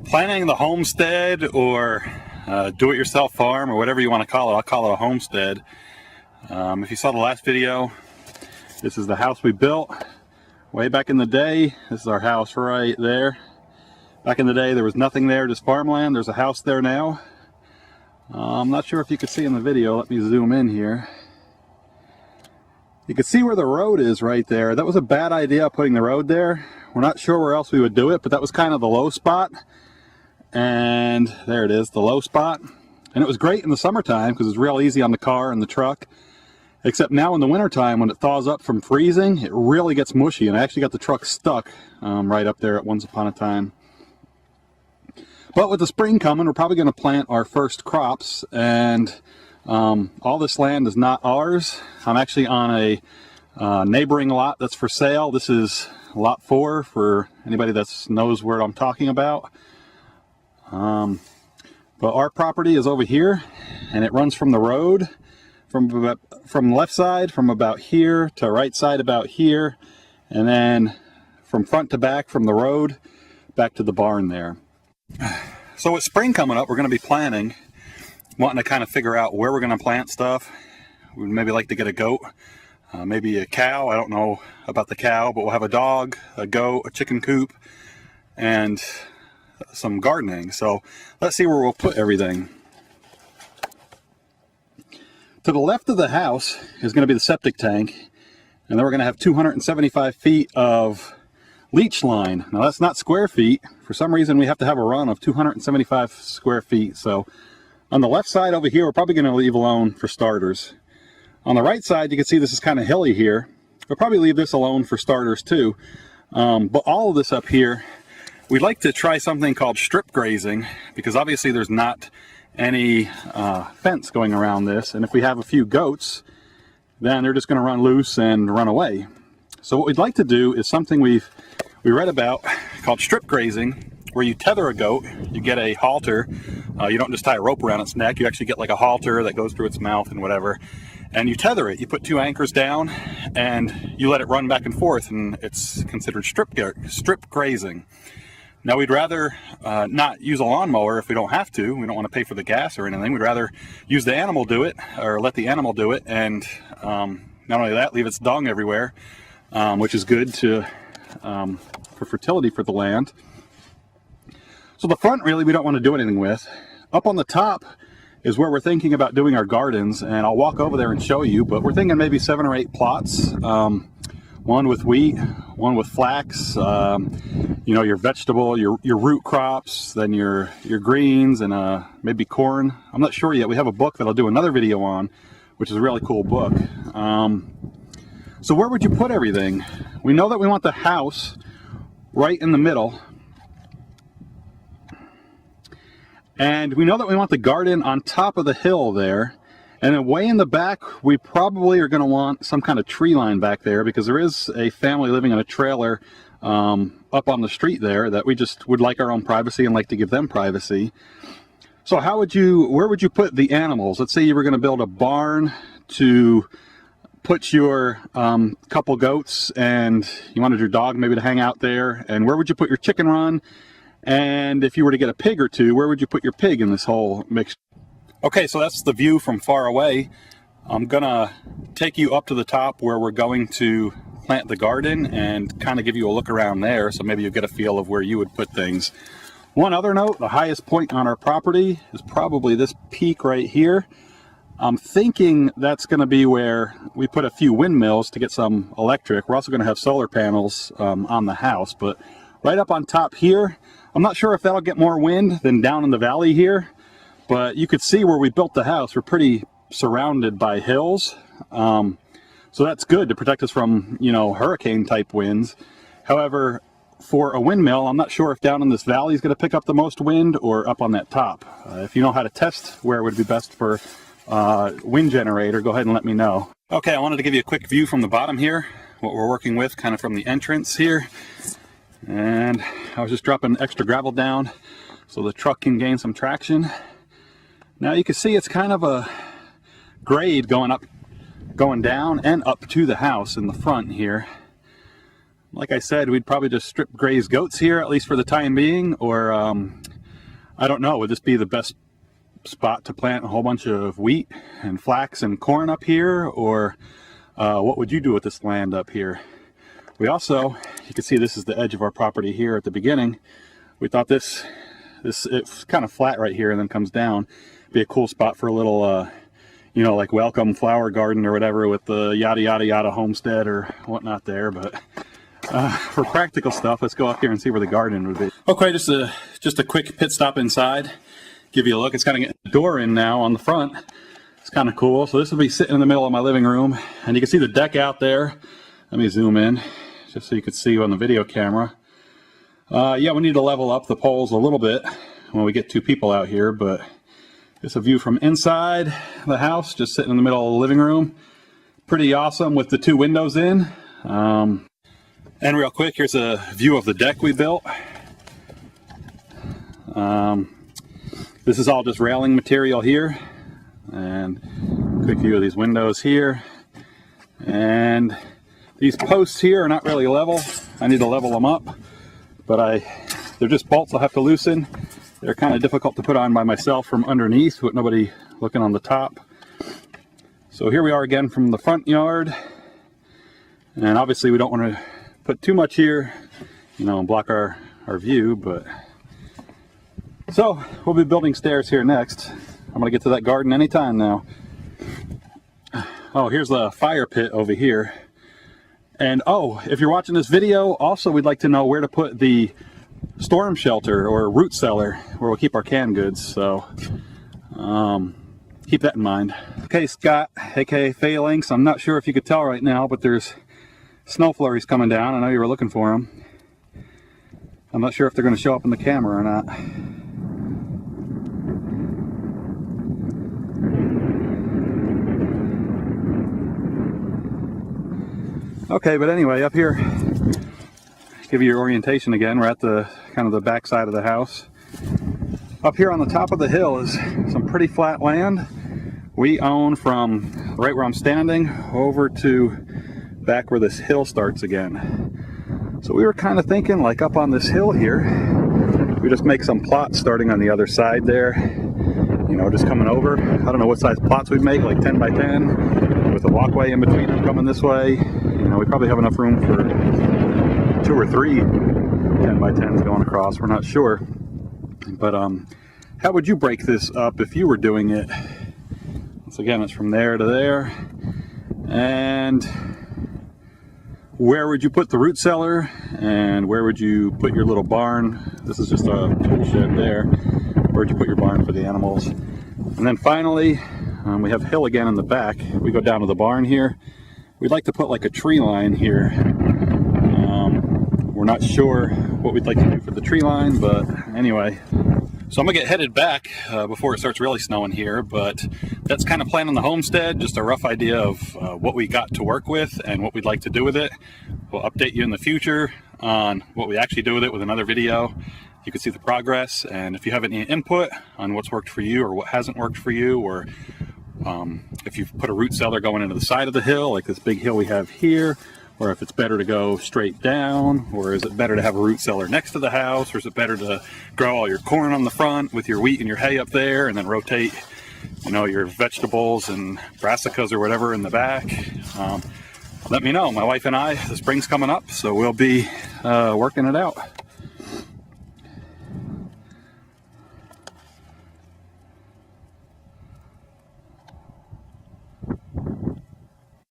planning the homestead or do-it-yourself farm or whatever you want to call it. I'll call it a homestead. If you saw the last video, this is the house we built way back in the day. This is our house right there. Back in the day there was nothing there, just farmland. There's a house there now. I'm not sure if you could see in the video. Let me zoom in here. You can see where the road is right there. That was a bad idea, putting the road there. We're not sure where else we would do it, but that was kind of the low spot. And there it is, the low spot. And it was great in the summertime because it's real easy on the car and the truck. Except now in the wintertime, when it thaws up from freezing, it really gets mushy. And I actually got the truck stuck right up there at once upon a time. But with the spring coming, we're probably going to plant our first crops. And all this land is not ours. I'm actually on a neighboring lot that's for sale. This is lot 4 for anybody that knows where I'm talking about. But our property is over here, and it runs from the road, from left side, from about here to right side about here, and then from front to back from the road back to the barn there. So with spring coming up, we're going to be planting, wanting to kind of figure out where we're going to plant stuff. We'd maybe like to get a goat, maybe a cow. I don't know about the cow, but we'll have a dog, a goat, a chicken coop, and some gardening. So let's see where we'll put everything. To the left of the house is going to be the septic tank, and then we're going to have 275 feet of leach line. Now that's not square feet. For some reason we have to have a run of 275 square feet. So on the left side over here, we're probably going to leave alone for starters. On the right side, you can see this is kind of hilly here. We'll probably leave this alone for starters too. But all of this up here, we'd like to try something called strip grazing, because obviously there's not any fence going around this. And if we have a few goats, then they're just going to run loose and run away. So what we'd like to do is something we read about called strip grazing, where you tether a goat. You get a halter. You don't just tie a rope around its neck. You actually get like a halter that goes through its mouth and whatever. And you tether it. You put 2 anchors down and you let it run back and forth, and it's considered strip grazing. Now we'd rather not use a lawnmower if we don't have to. We don't want to pay for the gas or anything. We'd rather use the animal do it, or let the animal do it, and not only that, leave its dung everywhere, which is good to for fertility for the land. So the front, really, we don't want to do anything with. Up on the top is where we're thinking about doing our gardens, and I'll walk over there and show you, but we're thinking maybe 7 or 8 plots. One with wheat, one with flax, you know, your vegetable, your root crops, then your greens, and maybe corn. I'm not sure yet. We have a book that I'll do another video on, which is a really cool book. So where would you put everything? We know that we want the house right in the middle. And we know that we want the garden on top of the hill there. And then way in the back, we probably are going to want some kind of tree line back there, because there is a family living in a trailer up on the street there that we just would like our own privacy and like to give them privacy. So where would you put the animals? Let's say you were going to build a barn to put your couple goats, and you wanted your dog maybe to hang out there. And where would you put your chicken run? And if you were to get a pig or two, where would you put your pig in this whole mix? Okay, so that's the view from far away. I'm gonna take you up to the top where we're going to plant the garden and kind of give you a look around there, so maybe you'll get a feel of where you would put things. One other note, the highest point on our property is probably this peak right here. I'm thinking that's going to be where we put a few windmills to get some electric. We're also going to have solar panels on the house, but right up on top here, I'm not sure if that'll get more wind than down in the valley here, but you could see where we built the house, we're pretty surrounded by hills. So that's good to protect us from, you know, hurricane type winds. However, for a windmill, I'm not sure if down in this valley is going to pick up the most wind or up on that top. If you know how to test where it would be best for wind generator, go ahead and let me know. Okay, I wanted to give you a quick view from the bottom here, what we're working with kind of from the entrance here. And I was just dropping extra gravel down so the truck can gain some traction. Now you can see it's kind of a grade going down and up to the house in the front here. Like I said, we'd probably just strip graze goats here, at least for the time being, or I don't know, would this be the best spot to plant a whole bunch of wheat and flax and corn up here, or what would you do with this land up here? We also, you can see this is the edge of our property here at the beginning. We thought it's kind of flat right here and then comes down. Be a cool spot for a little, you know, like welcome flower garden or whatever with the yada yada yada homestead or whatnot there. But for practical stuff, let's go up here and see where the garden would be. Okay, just a quick pit stop inside. Give you a look. It's kind of getting the door in now on the front. It's kind of cool. So this will be sitting in the middle of my living room, and you can see the deck out there. Let me zoom in just so you can see on the video camera. Yeah, we need to level up the poles a little bit when we get two people out here, but it's a view from inside the house, just sitting in the middle of the living room. Pretty awesome with the two windows in. And real quick, here's a view of the deck we built. This is all just railing material here, and quick view of these windows here. And these posts here are not really level. I need to level them up, but they're just bolts I'll have to loosen. They're kind of difficult to put on by myself from underneath with nobody looking on the top. So here we are again from the front yard, and obviously we don't want to put too much here, you know, and block our view, but so we'll be building stairs here next. I'm gonna get to that garden anytime now. Oh, here's the fire pit over here. And oh, if you're watching this video, also we'd like to know where to put the storm shelter or root cellar where we'll keep our canned goods. So keep that in mind. Okay, Scott, aka Phalanx, I'm not sure if you could tell right now, but there's snow flurries coming down. I know you were looking for them. I'm not sure if they're going to show up in the camera or not. Okay, but anyway, up here, give you your orientation again. We're at the kind of the back side of the house. Up here on the top of the hill is some pretty flat land. We own from right where I'm standing over to back where this hill starts again. So we were kind of thinking, like up on this hill here, we just make some plots starting on the other side there, you know, just coming over. I don't know what size plots we'd make, like 10 by 10 with a walkway in between them coming this way. You know, we probably have enough room for 2 or 3 10 by 10s going across. We're not sure, but how would you break this up if you were doing it? Once again, it's from there to there. And where would you put the root cellar, and where would you put your little barn? This is just a tool shed there. Where would you put your barn for the animals? And then finally, we have hill again in the back. We go down to the barn here. We'd like to put like a tree line here. We're not sure what we'd like to do for the tree line, but anyway. So I'm gonna get headed back before it starts really snowing here, but that's kind of planning the homestead, just a rough idea of what we got to work with and what we'd like to do with it. We'll update you in the future on what we actually do with it with another video. You can see the progress, and if you have any input on what's worked for you or what hasn't worked for you, or if you've put a root cellar going into the side of the hill, like this big hill we have here, or if it's better to go straight down, or is it better to have a root cellar next to the house, or is it better to grow all your corn on the front with your wheat and your hay up there and then rotate, you know, your vegetables and brassicas or whatever in the back? Let me know. My wife and I, the spring's coming up, so we'll be working it out.